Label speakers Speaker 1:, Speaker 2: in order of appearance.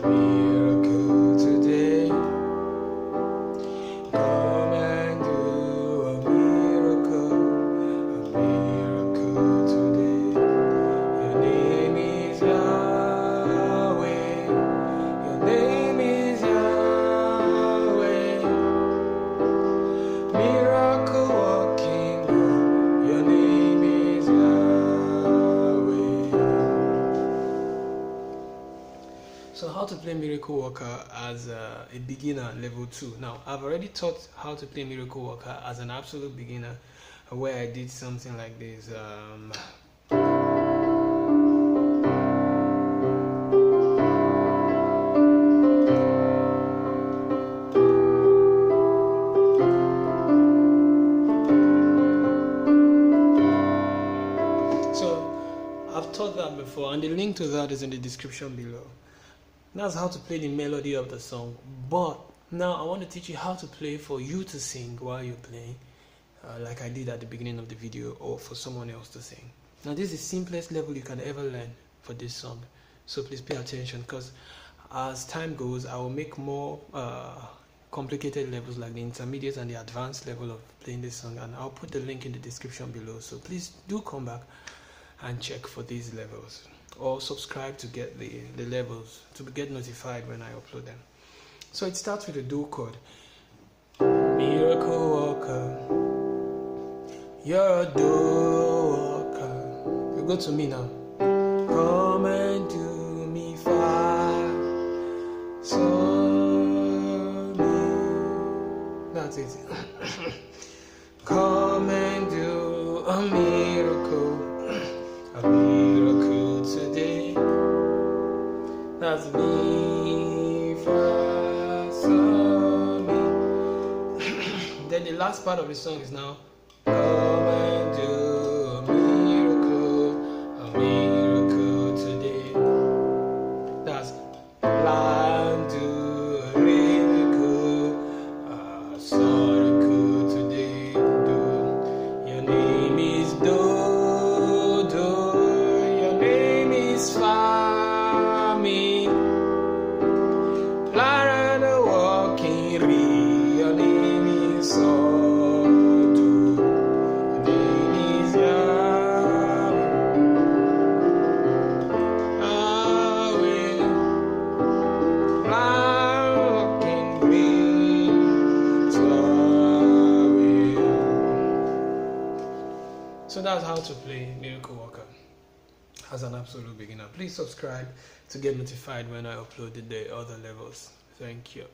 Speaker 1: miracle today. Come and do a miracle today. Your name is Yahweh. Your name is Yahweh. Miracle working God. Your name is Yahweh. So how to play Miracle Worker as a beginner level 2. Now I've already taught how to play Miracle Worker as an absolute beginner, where I did something like this. So I've taught that before, and the link to that is in the description below. That's how to play the melody of the song. But now I want to teach you how to play for you to sing while you're playing, like I did at the beginning of the video, or for someone else to sing. Now this is the simplest level you can ever learn for this song, so please pay attention, because as time goes I will make more complicated levels like the intermediate and the advanced level of playing this song, and I'll put the link in the description below. So please do come back and check for these levels, or subscribe to get the levels, to get notified when I upload them. So it starts with a do chord. Miracle worker, you're a do worker. You go to me now. Come and do me fire, so me. That's it. Come and do a miracle today. That's me first, me. Then the last part of the song is now come and do a miracle today. That's line do a miracle, today. Do your name is Do. Swami, Lara the walking re, your name is Sodu, your name is Yahweh, Lara walking re, Swami. So that's how to play Miracle Worker as an absolute beginner. Please subscribe to get notified when I upload the other levels. Thank you.